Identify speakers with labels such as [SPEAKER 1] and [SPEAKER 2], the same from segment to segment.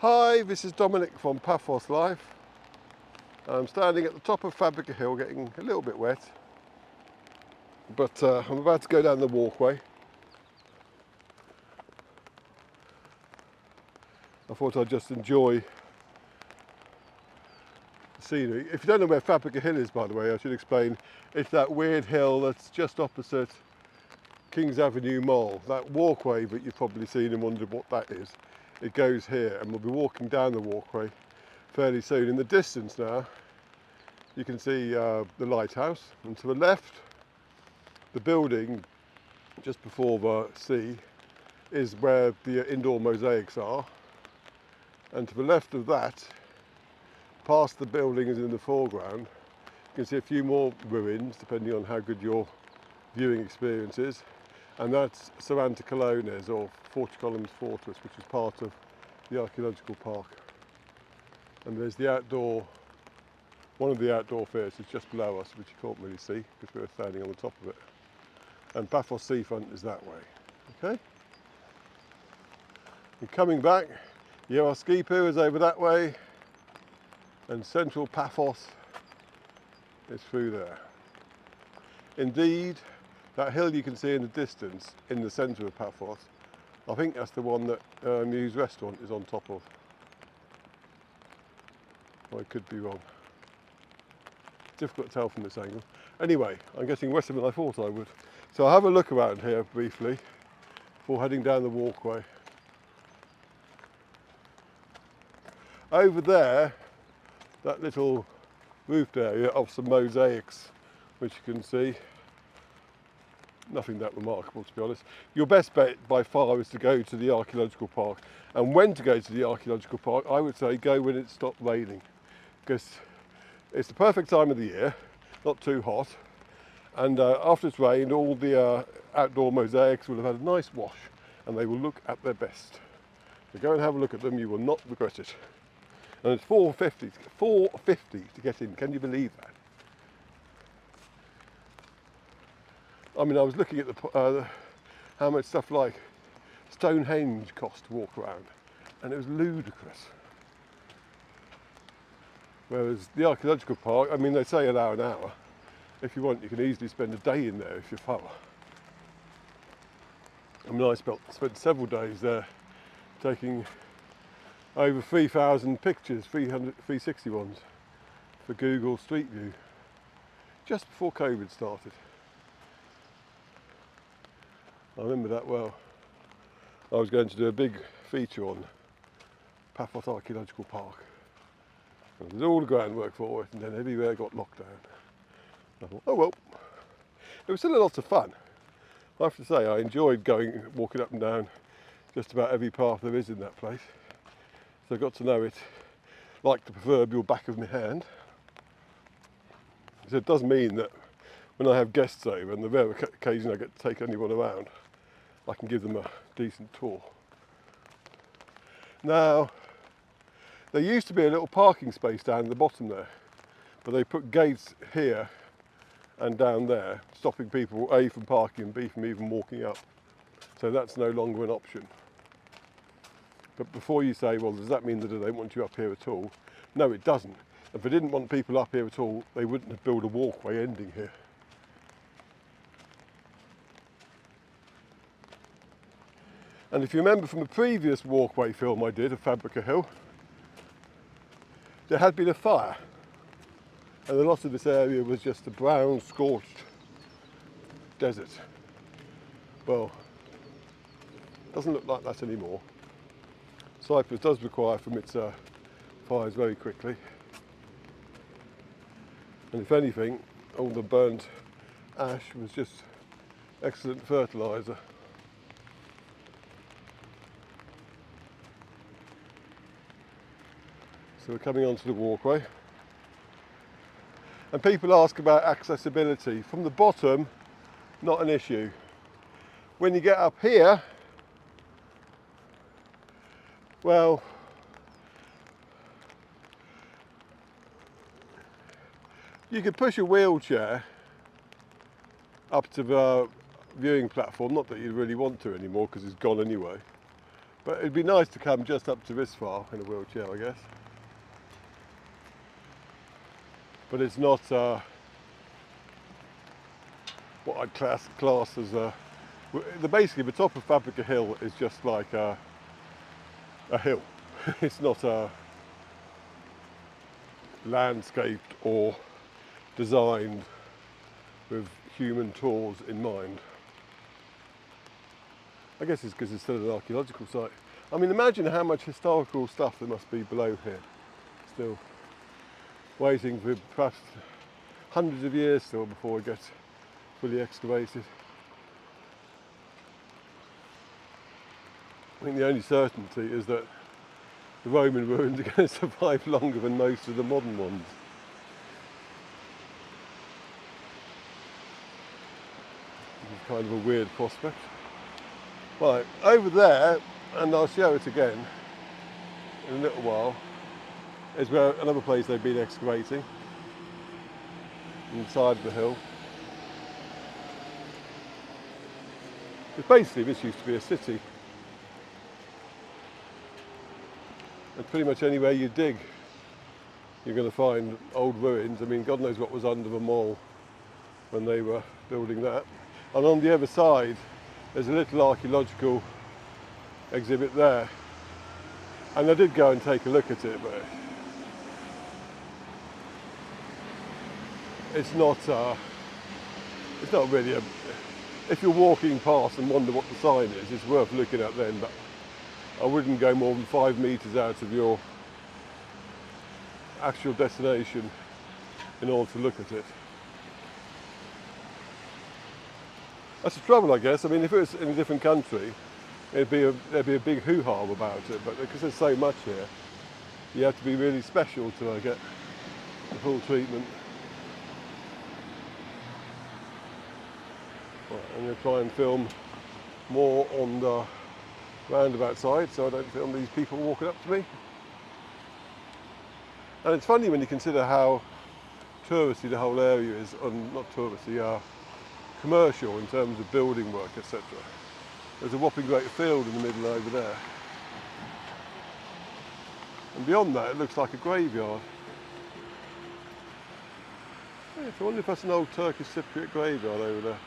[SPEAKER 1] Hi, this is Dominic from Paphos Life. I'm standing at the top of Fabrica Hill, getting a little bit wet, but I'm about to go down the walkway. I thought I'd just enjoy the scenery. If you don't know where Fabrica Hill is, by the way, I should explain. It's that weird hill that's just opposite King's Avenue Mall. That walkway that you've probably seen and wondered what that is. It goes here, and we'll be walking down the walkway fairly soon. In the distance now, you can see the lighthouse, and to the left, the building just before the sea is where the indoor mosaics are, and to the left of that, past the buildings in the foreground, you can see a few more ruins depending on how good your viewing experience is, and that's Santa Colonnes, or 40 Columns Fortress, which is part of the Archaeological Park. And there's the outdoor, one of the outdoor theatres just below us, which you can't really see because we're standing on the top of it. And Paphos seafront is that way, okay? And coming back, our ski pier is over that way, and central Paphos is through there. Indeed, that hill you can see in the distance, in the centre of Paphos, I think that's the one that Muse Restaurant is on top of. I could be wrong. Difficult to tell from this angle. Anyway, I'm getting wetter than I thought I would. So I'll have a look around here briefly before heading down the walkway. Over there, that little roofed area of some mosaics, which you can see. Nothing that remarkable, to be honest. Your best bet by far is to go to the Archaeological Park. And when to go to the Archaeological Park, I would say go when it stopped raining, because it's the perfect time of the year, not too hot, and after it's rained, all the outdoor mosaics will have had a nice wash, and they will look at their best. So go and have a look at them, you will not regret it. And it's $4.50 to get in, can you believe that? I mean, I was looking at how much stuff like Stonehenge cost to walk around, and it was ludicrous. Whereas the Archaeological Park, I mean, they say allow an hour. If you want, you can easily spend a day in there if you're thorough. I mean, I spent several days there taking over 3,000 pictures, 360 ones, for Google Street View, just before COVID started. I remember that well. I was going to do a big feature on Paphos Archaeological Park. And I did all the groundwork for it, and then everywhere got locked down. I thought, oh well. It was still a lot of fun. I have to say, I enjoyed walking up and down just about every path there is in that place. So I got to know it like the proverbial back of my hand. So it does mean that when I have guests over, and the rare occasion I get to take anyone around, I can give them a decent tour. Now, there used to be a little parking space down at the bottom there, but they put gates here and down there, stopping people A from parking and B from even walking up. So that's no longer an option. But before you say, well, does that mean that they don't want you up here at all? No, it doesn't. If they didn't want people up here at all, they wouldn't have built a walkway ending here. And if you remember from a previous walkway film I did of Fabrica Hill, there had been a fire, and a lot of this area was just a brown, scorched desert. Well, it doesn't look like that anymore. Cyprus does recover from its fires very quickly, and if anything, all the burnt ash was just excellent fertiliser. So we're coming onto the walkway, and people ask about accessibility. From the bottom, not an issue. When you get up here, well, you could push a wheelchair up to the viewing platform, not that you really want to anymore because it's gone anyway. But it'd be nice to come just up to this far in a wheelchair, I guess. But it's not what I'd class as basically the top of Fabrica Hill is just like a hill. It's not landscaped or designed with human tools in mind. I guess it's because it's still an archaeological site. I mean, imagine how much historical stuff there must be below here, still waiting for perhaps hundreds of years still before it gets fully excavated. I think the only certainty is that the Roman ruins are going to survive longer than most of the modern ones. It's kind of a weird prospect. Right, over there, and I'll show it again in a little while, is where another place they've been excavating, inside the hill. Because basically this used to be a city. And pretty much anywhere you dig, you're going to find old ruins. I mean, God knows what was under the mall when they were building that. And on the other side, there's a little archaeological exhibit there. And I did go and take a look at it, but it's not really a... If you're walking past and wonder what the sign is, it's worth looking at then, but I wouldn't go more than 5 metres out of your actual destination in order to look at it. That's the trouble, I guess. I mean, if it was in a different country, there'd be a big hoo-ha about it, but because there's so much here, you have to be really special to get the full treatment. Right, I'm going to try and film more on the roundabout side so I don't film these people walking up to me. And it's funny when you consider how touristy the whole area is, not touristy, commercial in terms of building work, etc. There's a whopping great field in the middle over there. And beyond that it looks like a graveyard. Yeah, so I wonder if that's an old Turkish Cypriot graveyard over there.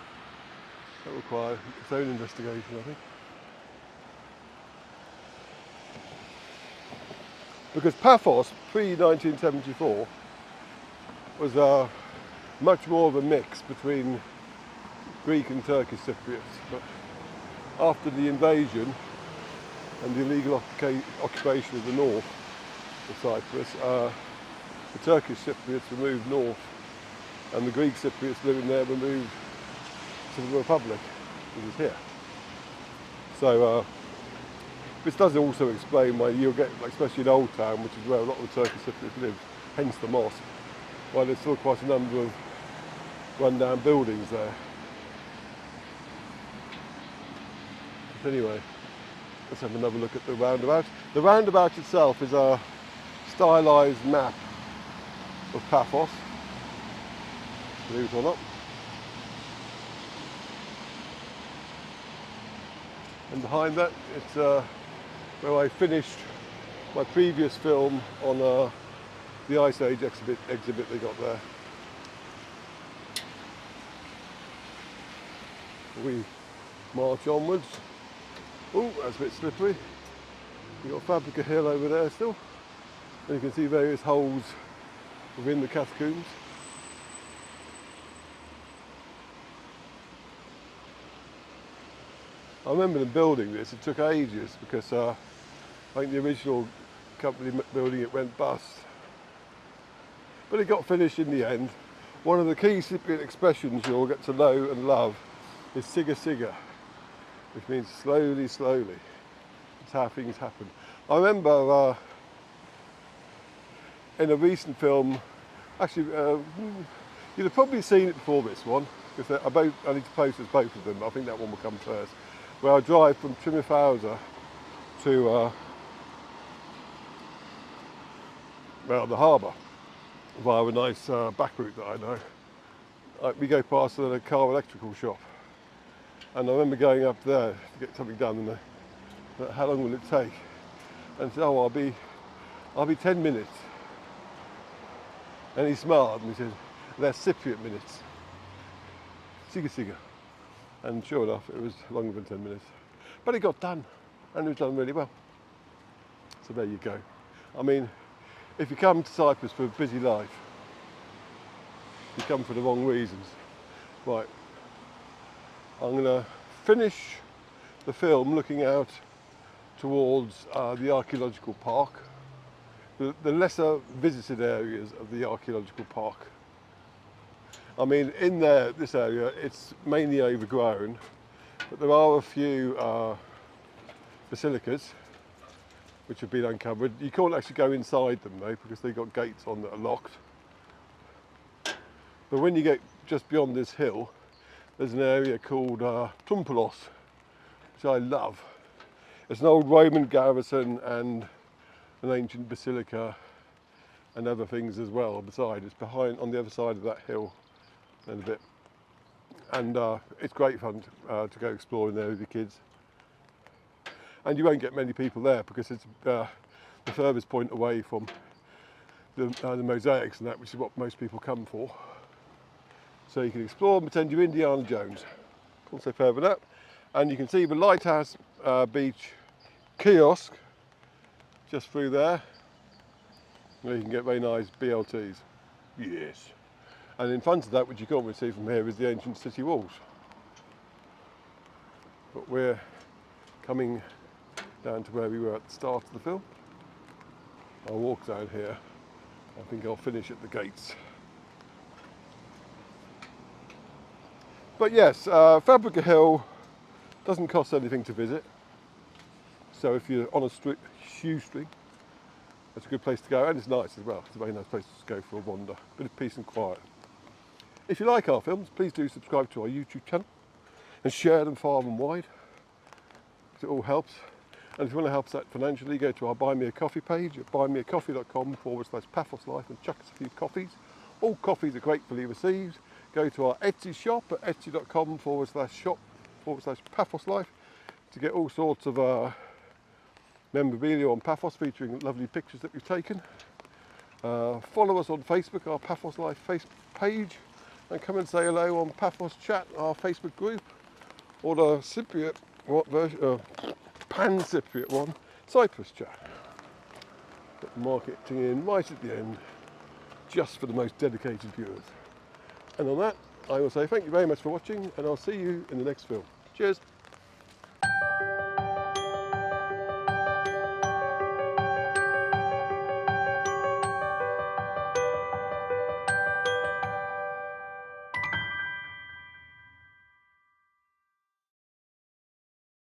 [SPEAKER 1] That will require its own investigation, I think. Because Paphos, pre-1974, was much more of a mix between Greek and Turkish Cypriots. But after the invasion and the illegal occupation of the north of Cyprus, the Turkish Cypriots were moved north and the Greek Cypriots living there were moved to the Republic, which is here. So this does also explain why you'll get, like, especially in Old Town, which is where a lot of the Turkish Cypriots live, hence the mosque, why there's still quite a number of run-down buildings there. But anyway, let's have another look at the roundabout. The roundabout itself is a stylised map of Paphos, believe it or not. And behind that, it's where I finished my previous film on the Ice Age exhibit they got there. We march onwards. Oh, that's a bit slippery. You've got Fabrica Hill over there still. And you can see various holes within the catacombs. I remember them building this. It took ages because I think the original company building it went bust. But it got finished in the end. One of the key Cypriot expressions you'll get to know and love is siga siga, which means slowly, slowly. That's how things happen. I remember in a recent film, actually, you'd have probably seen it before this one, because I need to post as both of them, but I think that one will come first, where I drive from Trimifausa to the harbour via a nice back route that I know. We go past a car electrical shop, and I remember going up there to get something done, and But how long will it take? And he said, oh, I'll be 10 minutes. And he smiled and he said, they're Cypriot minutes. Siga siga. And sure enough, it was longer than 10 minutes. But it got done, and it was done really well. So there you go. I mean, if you come to Cyprus for a busy life, you come for the wrong reasons. Right, I'm going to finish the film looking out towards the archaeological park, the lesser visited areas of the archaeological park. I mean, in this area, it's mainly overgrown, but there are a few basilicas which have been uncovered. You can't actually go inside them though, because they've got gates on that are locked. But when you get just beyond this hill, there's an area called Tumpelos, which I love. It's an old Roman garrison and an ancient basilica and other things as well beside. It's behind, on the other side of that hill and a bit. And it's great fun to go exploring there with your kids. And you won't get many people there because it's the furthest point away from the mosaics and that, which is what most people come for. So you can explore and pretend you're Indiana Jones. Can't say further than that. And you can see the Lighthouse Beach kiosk just through there. Where you can get very nice BLTs. Yes. And in front of that, which you can't really see from here, is the ancient city walls. But we're coming down to where we were at the start of the film. I'll walk down here. I think I'll finish at the gates. But yes, Fabrica Hill doesn't cost anything to visit. So if you're on a shoestring, that's a good place to go, and it's nice as well. It's a very nice place to go for a wander. Bit of peace and quiet. If you like our films, please do subscribe to our YouTube channel and share them far and wide. It all helps. And if you want to help us out financially, go to our Buy Me a Coffee page at buymeacoffee.com/Paphos Life and chuck us a few coffees. All coffees are gratefully received. Go to our Etsy shop at etsy.com/shop/Paphos Life to get all sorts of memorabilia on Paphos featuring lovely pictures that we've taken. Follow us on Facebook, our Paphos Life Facebook page, and come and say hello on Paphos Chat, our Facebook group, or the Cypriot Pan-Cypriot one, Cyprus Chat. Got marketing in right at the end, just for the most dedicated viewers. And on that, I will say thank you very much for watching, and I'll see you in the next film. Cheers.